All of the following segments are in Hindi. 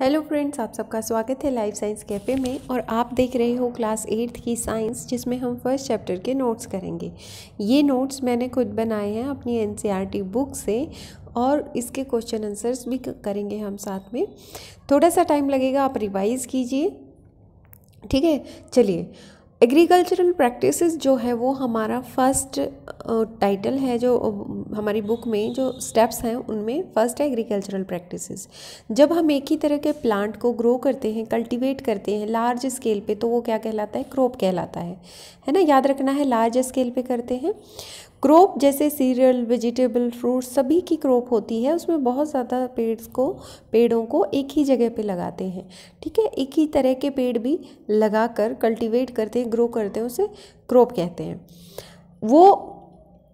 हेलो फ्रेंड्स, आप सबका स्वागत है लाइफ साइंस कैफ़े में। और आप देख रहे हो क्लास 8th की साइंस, जिसमें हम फर्स्ट चैप्टर के नोट्स करेंगे। ये नोट्स मैंने खुद बनाए हैं अपनी एनसीईआरटी बुक से, और इसके क्वेश्चन आंसर्स भी करेंगे हम साथ में। थोड़ा सा टाइम लगेगा, आप रिवाइज़ कीजिए, ठीक है। चलिए, एग्रीकल्चरल प्रैक्टिसेस जो है वो हमारा फर्स्ट टाइटल है, जो हमारी बुक में जो स्टेप्स हैं उनमें फर्स्ट है एग्रीकल्चरल प्रैक्टिसेस। जब हम एक ही तरह के प्लांट को ग्रो करते हैं, कल्टीवेट करते हैं लार्ज स्केल पे, तो वो क्या कहलाता है? क्रॉप कहलाता है ना। याद रखना है, लार्ज स्केल पे करते हैं। क्रॉप जैसे सीरियल, वेजिटेबल, फ्रूट सभी की क्रॉप होती है। उसमें बहुत ज़्यादा पेड़ों को एक ही जगह पे लगाते हैं, ठीक है। एक ही तरह के पेड़ भी लगाकर कल्टीवेट करते हैं, ग्रो करते हैं, उसे क्रॉप कहते हैं। वो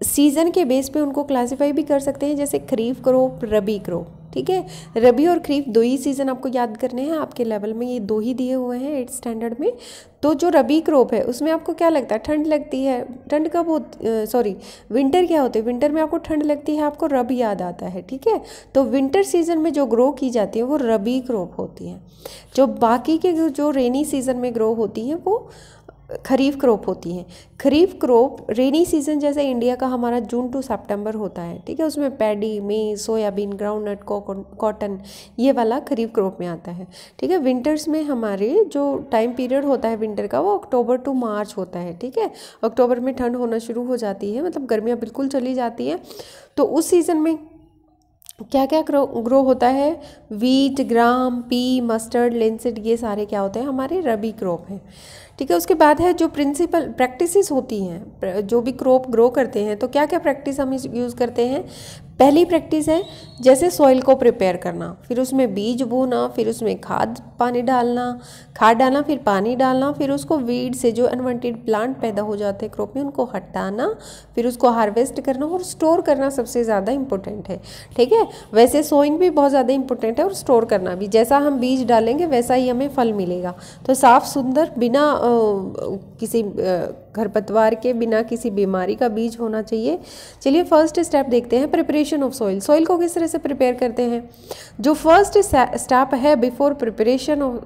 सीज़न के बेस पे उनको क्लासिफाई भी कर सकते हैं, जैसे खरीफ क्रॉप, रबी क्रॉप, ठीक है। रबी और खरीफ दो ही सीज़न आपको याद करने हैं, आपके लेवल में ये दो ही दिए हुए हैं 8th स्टैंडर्ड में। तो जो रबी क्रॉप है उसमें आपको क्या लगता है? ठंड लगती है। ठंड कब विंटर क्या होते हैं? विंटर में आपको ठंड लगती है, आपको रब याद आता है, ठीक है। तो विंटर सीजन में जो ग्रो की जाती है वो रबी क्रॉप होती है। जो बाकी के जो रेनी सीजन में ग्रो होती हैं वो खरीफ क्रॉप होती हैं। खरीफ क्रॉप रेनी सीजन जैसे इंडिया का हमारा जून टू सितंबर होता है, ठीक है। उसमें पैडी, मेज, सोयाबीन, ग्राउंडनट, कॉटन, ये वाला खरीफ क्रॉप में आता है, ठीक है। विंटर्स में हमारे जो टाइम पीरियड होता है विंटर का, वो अक्टूबर टू मार्च होता है, ठीक है। अक्टूबर में ठंड होना शुरू हो जाती है, मतलब गर्मियाँ बिल्कुल चली जाती हैं। तो उस सीज़न में क्या क्या ग्रो होता है? वीट, ग्राम, पी, मस्टर्ड, लिनसीड, ये सारे क्या होते हैं? हमारे रबी क्रॉप हैं, ठीक है। उसके बाद है जो प्रिंसिपल प्रैक्टिसेस होती हैं, जो भी क्रॉप ग्रो करते हैं, तो क्या क्या प्रैक्टिस हम यूज़ करते हैं? पहली प्रैक्टिस है जैसे सॉइल को प्रिपेयर करना, फिर उसमें बीज बोना, फिर उसमें खाद डालना, फिर पानी डालना, फिर उसको वीड से जो अनवांटेड प्लांट पैदा हो जाते हैं क्रॉप में उनको हटाना, फिर उसको हार्वेस्ट करना और स्टोर करना सबसे ज़्यादा इंपॉर्टेंट है, ठीक है। वैसे सोइंग भी बहुत ज़्यादा इंपॉर्टेंट है, और स्टोर करना भी। जैसा हम बीज डालेंगे वैसा ही हमें फल मिलेगा। तो साफ़ सुंदर, बिना किसी खरपतवार के, बिना किसी बीमारी का बीज होना चाहिए। चलिए फर्स्ट स्टेप देखते हैं, प्रिपरेशन ऑफ सॉइल। सॉइल को किस तरह से प्रिपेयर करते हैं? जो फर्स्ट स्टेप है before preparation of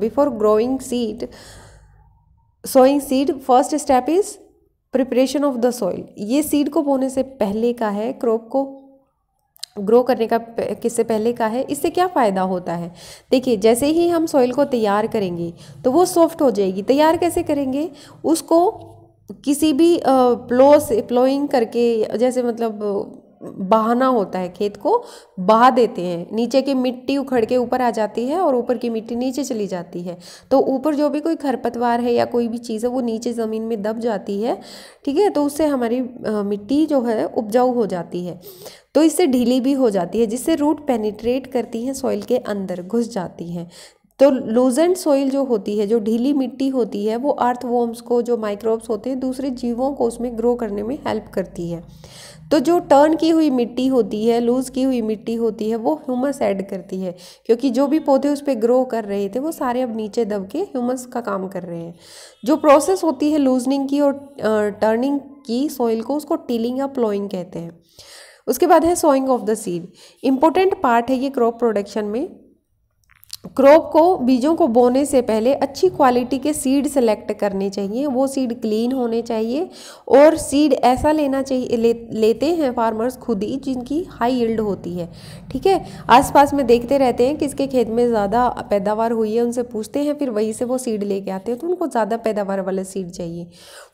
before growing seed, sowing seed, first step is preparation of the soil. ये सीड को बोने से पहले का है, क्रॉप को ग्रो करने का किससे पहले का है। इससे क्या फ़ायदा होता है? देखिए, जैसे ही हम सॉइल को तैयार करेंगे तो वो सॉफ्ट हो जाएगी। तैयार कैसे करेंगे? उसको किसी भी प्लोइंग करके, जैसे मतलब बहाना होता है, खेत को बहा देते हैं। नीचे की मिट्टी उखड़ के ऊपर आ जाती है और ऊपर की मिट्टी नीचे चली जाती है, तो ऊपर जो भी कोई खरपतवार है या कोई भी चीज़ है वो नीचे ज़मीन में दब जाती है, ठीक है। तो उससे हमारी मिट्टी जो है उपजाऊ हो जाती है, तो इससे ढीली भी हो जाती है, जिससे रूट पेनिट्रेट करती हैं, सॉइल के अंदर घुस जाती हैं। तो लूजेंट सॉइल जो होती है, जो ढीली मिट्टी होती है, वो अर्थवॉर्म्स को, जो माइक्रोब्स होते हैं, दूसरे जीवों को उसमें ग्रो करने में हेल्प करती है। तो जो टर्न की हुई मिट्टी होती है, लूज़ की हुई मिट्टी होती है, वो ह्यूमस ऐड करती है, क्योंकि जो भी पौधे उस पर ग्रो कर रहे थे वो सारे अब नीचे दब के ह्यूमस का काम कर रहे हैं। जो प्रोसेस होती है लूजनिंग की और टर्निंग की सॉइल को, उसको टिलिंग या प्लोइंग कहते हैं। उसके बाद है sowing of the seed. Important part है ये क्रॉप प्रोडक्शन में। क्रॉप को, बीजों को बोने से पहले अच्छी क्वालिटी के सीड सेलेक्ट करने चाहिए। वो सीड क्लीन होने चाहिए, और सीड ऐसा लेना चाहिए, लेते हैं फार्मर्स खुद ही, जिनकी हाई यील्ड होती है, ठीक है। आसपास में देखते रहते हैं किसके खेत में ज़्यादा पैदावार हुई है, उनसे पूछते हैं, फिर वहीं से वो सीड लेके आते हैं, तो उनको ज़्यादा पैदावार वाले सीड चाहिए।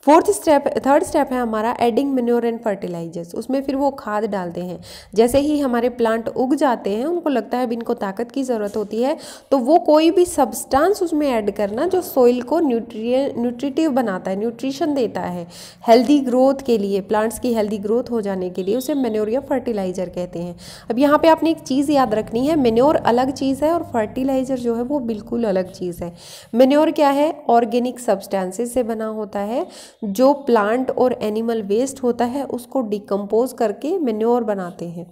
थर्ड स्टेप है हमारा एडिंग मैन्योर एंड फर्टिलाइजर्स। उसमें फिर वो खाद डालते हैं। जैसे ही हमारे प्लांट उग जाते हैं, उनको लगता है अब इनको ताकत की ज़रूरत होती है, तो वो कोई भी सब्सटेंस उसमें ऐड करना जो सॉइल को न्यूट्रिटिव बनाता है, न्यूट्रिशन देता है हेल्दी ग्रोथ के लिए, प्लांट्स की हेल्दी ग्रोथ हो जाने के लिए, उसे मैन्योर या फर्टिलाइजर कहते हैं। अब यहाँ पे आपने एक चीज़ याद रखनी है, मैन्योर अलग चीज़ है और फर्टिलाइजर जो है वो बिल्कुल अलग चीज़ है। मैन्योर क्या है? ऑर्गेनिक सब्सटेंसेस से बना होता है, जो प्लांट और एनिमल वेस्ट होता है उसको डिकम्पोज करके मैन्योर बनाते हैं।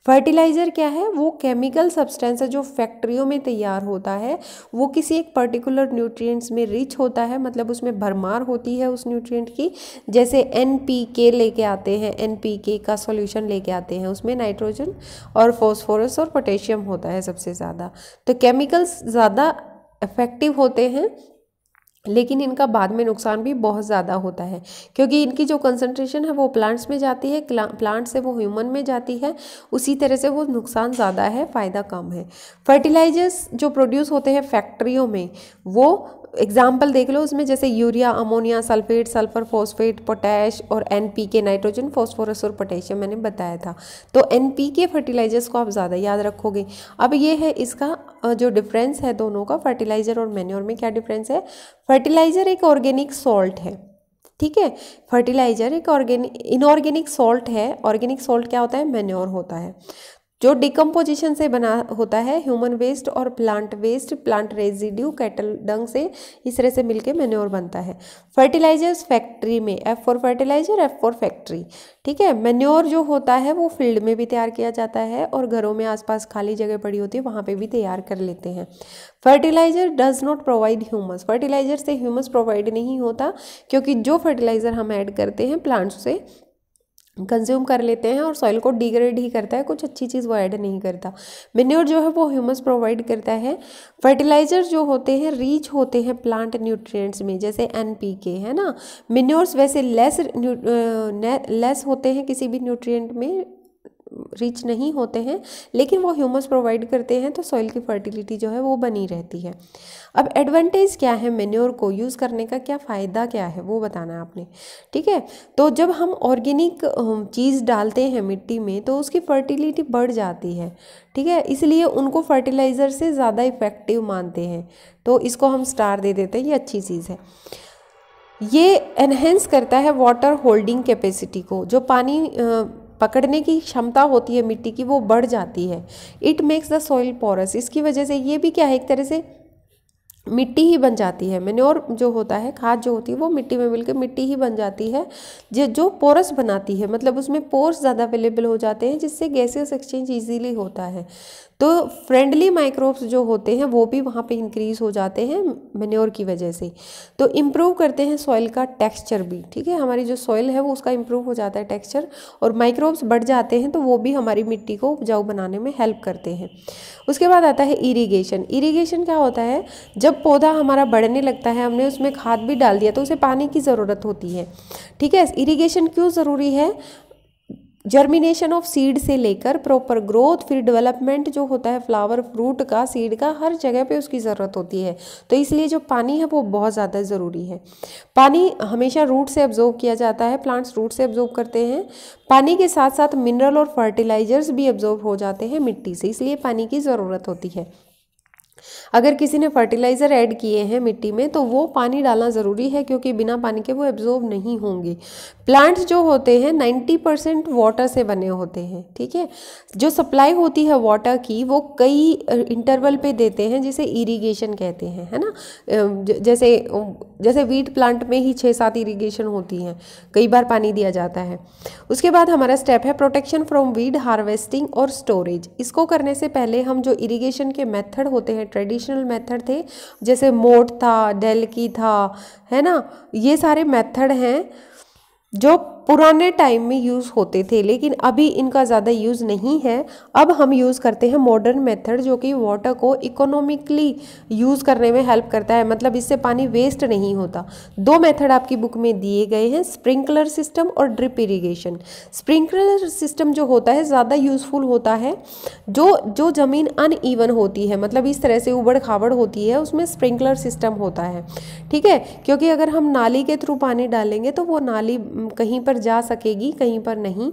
फर्टिलाइज़र क्या है, वो केमिकल सब्सटेंस है जो फैक्ट्रियों में तैयार होता है। वो किसी एक पर्टिकुलर न्यूट्रिएंट्स में रिच होता है, मतलब उसमें भरमार होती है उस न्यूट्रिएंट की। जैसे NPK लेके आते हैं, NPK का सॉल्यूशन लेके आते हैं, उसमें नाइट्रोजन और फॉस्फोरस और पोटेशियम होता है सबसे ज़्यादा। तो केमिकल्स ज़्यादा इफेक्टिव होते हैं, लेकिन इनका बाद में नुकसान भी बहुत ज़्यादा होता है, क्योंकि इनकी जो कंसंट्रेशन है वो प्लांट्स में जाती है, प्लांट से वो ह्यूमन में जाती है, उसी तरह से वो नुकसान ज़्यादा है, फ़ायदा कम है। फर्टिलाइजर्स जो प्रोड्यूस होते हैं फैक्ट्रियों में, वो एग्जाम्पल देख लो उसमें, जैसे urea, ammonia, sulphate, sulphur, phosphate, potash और NPK नाइट्रोजन, फॉस्फोरस और पोटेशियम मैंने बताया था। तो NPK फर्टिलाइजर्स को आप ज़्यादा याद रखोगे। अब ये है इसका जो डिफरेंस है दोनों का, फर्टिलाइज़र और मैन्योर में क्या डिफरेंस है। फर्टिलाइज़र एक ऑर्गेनिक सॉल्ट है, ठीक है। फर्टिलाइज़र एक इनऑर्गेनिक सॉल्ट है। ऑर्गेनिक सॉल्ट क्या होता है, मैन्योर होता है, जो डिकम्पोजिशन से बना होता है, ह्यूमन वेस्ट और plant waste, plant residue, cattle dung से, इस तरह से मिलके मैन्योर बनता है। फर्टिलाइजर्स फैक्ट्री में, F for fertilizer, F for factory, ठीक है। मैन्योर जो होता है वो फील्ड में भी तैयार किया जाता है और घरों में आसपास खाली जगह पड़ी होती है वहाँ पे भी तैयार कर लेते हैं। Fertilizer does not provide humus, fertilizer से ह्यूमस प्रोवाइड नहीं होता, क्योंकि जो फर्टिलाइजर हम ऐड करते हैं प्लांट्स से कंज्यूम कर लेते हैं और सॉइल को डिग्रेड ही करता है, कुछ अच्छी चीज़ वो ऐड नहीं करता। मैन्योर जो है वो ह्यूमस प्रोवाइड करता है। फर्टिलाइजर जो होते हैं रीच होते हैं प्लांट न्यूट्रिएंट्स में, जैसे NPK है ना। मैन्योर्स वैसे लेस होते हैं, किसी भी न्यूट्रिएंट में रिच नहीं होते हैं, लेकिन वो ह्यूमस प्रोवाइड करते हैं, तो सॉइल की फर्टिलिटी जो है वो बनी रहती है। अब एडवांटेज क्या है मैन्योर को यूज़ करने का, क्या फ़ायदा क्या है वो बताना है आपने, ठीक है। तो जब हम ऑर्गेनिक चीज़ डालते हैं मिट्टी में तो उसकी फर्टिलिटी बढ़ जाती है, ठीक है, इसलिए उनको फर्टिलाइज़र से ज़्यादा इफ़ेक्टिव मानते हैं, तो इसको हम स्टार दे देते हैं, ये अच्छी चीज़ है। ये एनहेंस करता है वाटर होल्डिंग कैपेसिटी को, जो पानी पकड़ने की क्षमता होती है मिट्टी की वो बढ़ जाती है। It makes the soil porous, इसकी वजह से ये भी क्या है, एक तरह से मिट्टी ही बन जाती है। मैन्योर जो होता है, खाद जो होती है वो मिट्टी में मिलकर मिट्टी ही बन जाती है, जो पोरस बनाती है, मतलब उसमें पोर्स ज़्यादा अवेलेबल हो जाते हैं, जिससे गैसेस एक्सचेंज इजीली होता है। तो फ्रेंडली माइक्रोब्स जो होते हैं वो भी वहाँ पे इंक्रीज़ हो जाते हैं मैन्योर की वजह से। तो इम्प्रूव करते हैं सॉइल का टेक्सचर भी, ठीक है, हमारी जो सॉइल है वो उसका इम्प्रूव हो जाता है टेक्सचर, और माइक्रोब्स बढ़ जाते हैं तो वो भी हमारी मिट्टी को उपजाऊ बनाने में हेल्प करते हैं। उसके बाद आता है इरिगेशन। इरिगेशन क्या होता है, जब पौधा हमारा बढ़ने लगता है, हमने उसमें खाद भी डाल दिया तो उसे पानी की ज़रूरत होती है, ठीक है। इरिगेशन क्यों ज़रूरी है, जर्मिनेशन ऑफ सीड से लेकर प्रॉपर ग्रोथ, फिर डेवलपमेंट जो होता है फ्लावर फ्रूट का, सीड का, हर जगह पे उसकी ज़रूरत होती है, तो इसलिए जो पानी है वो बहुत ज़्यादा ज़रूरी है। पानी हमेशा रूट से एब्जॉर्ब किया जाता है, प्लांट्स रूट से एब्जॉर्ब करते हैं। पानी के साथ साथ मिनरल और फर्टिलाइजर्स भी एब्जॉर्ब हो जाते हैं मिट्टी से, इसलिए पानी की ज़रूरत होती है। अगर किसी ने फर्टिलाइज़र ऐड किए हैं मिट्टी में तो वो पानी डालना ज़रूरी है, क्योंकि बिना पानी के वो एब्जॉर्ब नहीं होंगे। प्लांट्स जो होते हैं 90% वाटर से बने होते हैं, ठीक है। जो सप्लाई होती है वाटर की वो कई इंटरवल पे देते हैं, जिसे इरिगेशन कहते हैं, है ना। जैसे वीट प्लांट में ही 6-7 इरिगेशन होती हैं, कई बार पानी दिया जाता है। उसके बाद हमारा स्टेप है प्रोटेक्शन फ्रॉम वीड, हार्वेस्टिंग और स्टोरेज। इसको करने से पहले हम जो इरिगेशन के मेथड होते हैं, ट्रेडिशनल मेथड थे, जैसे मोट था, डेलकी था, है ना, ये सारे मेथड हैं जो पुराने टाइम में यूज़ होते थे, लेकिन अभी इनका ज़्यादा यूज़ नहीं है। अब हम यूज़ करते हैं मॉडर्न मेथड, जो कि वाटर को इकोनॉमिकली यूज़ करने में हेल्प करता है, मतलब इससे पानी वेस्ट नहीं होता। 2 मेथड आपकी बुक में दिए गए हैं, स्प्रिंकलर सिस्टम और ड्रिप इरिगेशन। स्प्रिंकलर सिस्टम जो होता है ज़्यादा यूज़फुल होता है, जो ज़मीन अनइवन होती है, मतलब इस तरह से उबड़ खाबड़ होती है, उसमें स्प्रिंकलर सिस्टम होता है, ठीक है। क्योंकि अगर हम नाली के थ्रू पानी डालेंगे तो वो नाली कहीं पर जा सकेगी, कहीं पर नहीं,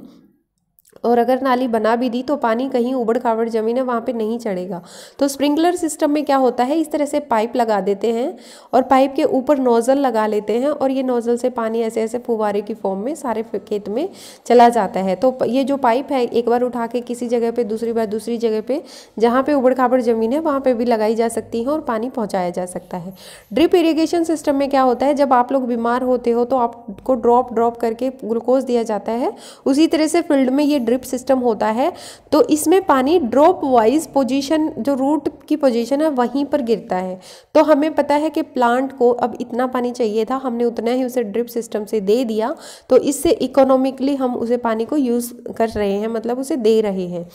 और अगर नाली बना भी दी तो पानी कहीं उबड़ खाबड़ जमीन है वहाँ पे नहीं चढ़ेगा। तो स्प्रिंकलर सिस्टम में क्या होता है, इस तरह से पाइप लगा देते हैं और पाइप के ऊपर नोज़ल लगा लेते हैं, और ये नोज़ल से पानी ऐसे ऐसे फुवारे की फॉर्म में सारे खेत में चला जाता है। तो ये जो पाइप है एक बार उठा के किसी जगह पर, दूसरी बार दूसरी जगह पर, जहाँ पर उबड़ खाबड़ ज़मीन है वहाँ पर भी लगाई जा सकती है और पानी पहुँचाया जा सकता है। ड्रिप इरीगेशन सिस्टम में क्या होता है, जब आप लोग बीमार होते हो तो आपको ड्रॉप करके ग्लूकोज दिया जाता है, उसी तरह से फील्ड में ये ड्रिप सिस्टम होता है तो इसमें पानी ड्रॉप वाइज पोजीशन, जो रूट की पोजीशन है वहीं पर गिरता है। तो हमें पता है कि प्लांट को अब इतना पानी चाहिए था, हमने उतना ही उसे ड्रिप सिस्टम से दे दिया, तो इससे इकोनॉमिकली हम उसे पानी को यूज़ कर रहे हैं, मतलब उसे दे रहे हैं।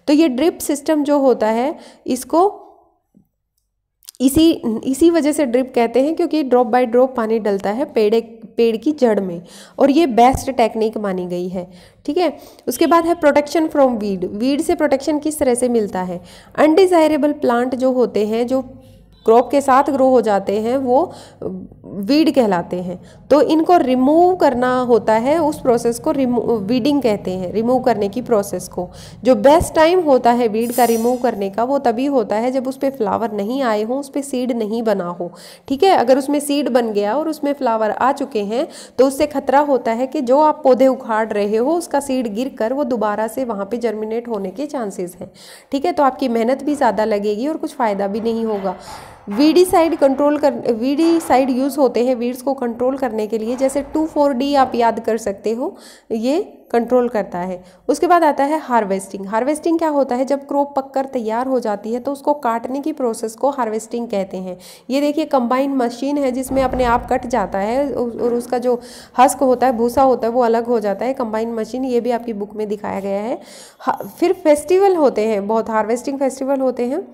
तो ये ड्रिप सिस्टम जो होता है इसको इसी वजह से ड्रिप कहते हैं, क्योंकि ड्रॉप बाय ड्रॉप पानी डलता है पेड़ की जड़ में, और ये बेस्ट टेक्निक मानी गई है। ठीक है, उसके बाद है प्रोटेक्शन फ्रॉम वीड से प्रोटेक्शन किस तरह से मिलता है। अनडिज़ायरेबल प्लांट जो होते हैं, जो क्रॉप के साथ ग्रो हो जाते हैं, वो वीड कहलाते हैं। तो इनको रिमूव करना होता है, उस प्रोसेस को वीडिंग कहते हैं, रिमूव करने की प्रोसेस को। जो बेस्ट टाइम होता है वीड का रिमूव करने का वो तभी होता है जब उस पर फ्लावर नहीं आए हों, उस पर सीड नहीं बना हो। ठीक है, अगर उसमें सीड बन गया और उसमें फ्लावर आ चुके हैं तो उससे खतरा होता है कि जो आप पौधे उखाड़ रहे हो उसका सीड गिर कर वो दोबारा से वहाँ पर जर्मिनेट होने के चांसेस हैं। ठीक है, तो आपकी मेहनत भी ज़्यादा लगेगी और कुछ फ़ायदा भी नहीं होगा। वीडीसाइड यूज़ होते हैं वीड्स को कंट्रोल करने के लिए, जैसे 2,4-D आप याद कर सकते हो, ये कंट्रोल करता है। उसके बाद आता है हार्वेस्टिंग। हार्वेस्टिंग क्या होता है, जब क्रॉप पककर तैयार हो जाती है तो उसको काटने की प्रोसेस को हार्वेस्टिंग कहते हैं। ये देखिए कंबाइन मशीन है जिसमें अपने आप कट जाता है और उसका जो हस्क होता है, भूसा होता है, वो अलग हो जाता है। कंबाइन मशीन, ये भी आपकी बुक में दिखाया गया है। फिर फेस्टिवल होते हैं, बहुत हार्वेस्टिंग फेस्टिवल होते हैं,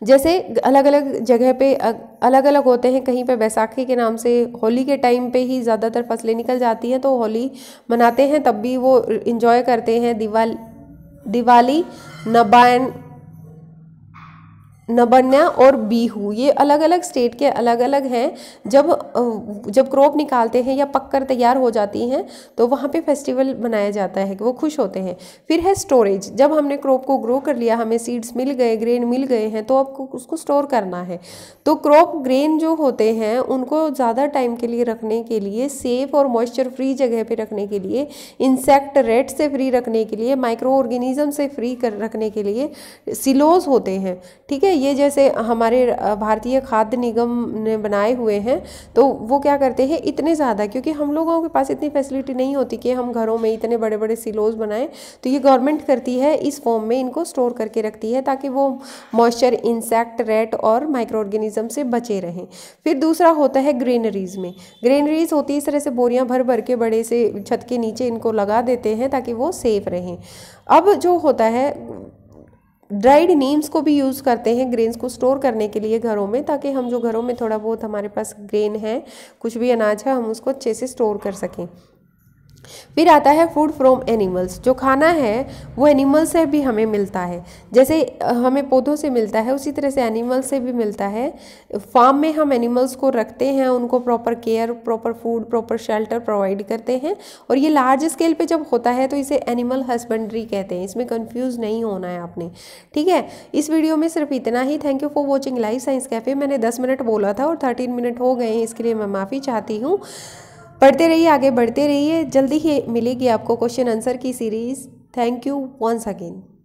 जैसे अलग अलग जगह पे अलग अलग होते हैं। कहीं पे बैसाखी के नाम से होली के टाइम पे ही ज़्यादातर फसलें निकल जाती हैं तो होली मनाते हैं, तब भी वो इंजॉय करते हैं। दिवाली, नबन्या और बीहू, ये अलग अलग स्टेट के अलग अलग हैं। जब क्रॉप निकालते हैं या पककर तैयार हो जाती हैं तो वहाँ पे फेस्टिवल मनाया जाता है, वो खुश होते हैं। फिर है स्टोरेज। जब हमने क्रॉप को ग्रो कर लिया, हमें सीड्स मिल गए, ग्रेन मिल गए हैं, तो आपको उसको स्टोर करना है। तो क्रॉप ग्रेन जो होते हैं उनको ज़्यादा टाइम के लिए रखने के लिए, सेफ और मॉइस्चर फ्री जगह पर रखने के लिए, इंसेक्ट रेट से फ्री रखने के लिए, माइक्रो ऑर्गेनिज्म से फ्री कर रखने के लिए सिलोज होते हैं। ठीक है, ये जैसे हमारे भारतीय खाद्य निगम ने बनाए हुए हैं, तो वो क्या करते हैं, इतने ज़्यादा, क्योंकि हम लोगों के पास इतनी फैसिलिटी नहीं होती कि हम घरों में इतने बड़े बड़े सिलोज बनाएं, तो ये गवर्नमेंट करती है, इस फॉर्म में इनको स्टोर करके रखती है ताकि वो मॉइस्चर, इंसेक्ट, रेट और माइक्रो ऑर्गेनिज्म से बचे रहें। फिर दूसरा होता है ग्रेनरीज में। ग्रेनरीज होती है इस तरह से बोरियां भर भर के बड़े से छत के नीचे इनको लगा देते हैं ताकि वो सेफ रहें। अब जो होता है, ड्राइड नीम्स को भी यूज़ करते हैं ग्रेन्स को स्टोर करने के लिए घरों में, ताकि हम जो घरों में थोड़ा बहुत हमारे पास ग्रेन है, कुछ भी अनाज है, हम उसको अच्छे से स्टोर कर सकें। फिर आता है फूड फ्रॉम एनिमल्स। जो खाना है वो एनिमल से भी हमें मिलता है, जैसे हमें पौधों से मिलता है उसी तरह से एनिमल से भी मिलता है। फार्म में हम एनिमल्स को रखते हैं, उनको proper care, proper food, proper shelter provide करते हैं, और ये लार्ज स्केल पे जब होता है तो इसे एनिमल हस्बेंड्री कहते हैं। इसमें कंफ्यूज नहीं होना है आपने। ठीक है, इस वीडियो में सिर्फ इतना ही। Thank you for watching life science cafe. मैंने 10 मिनट बोला था और 13 मिनट हो गए हैं, इसके लिए मैं माफ़ी चाहती हूँ। पढ़ते रहिए, आगे बढ़ते रहिए, जल्दी ही मिलेगी आपको क्वेश्चन आंसर की series. Thank you once again.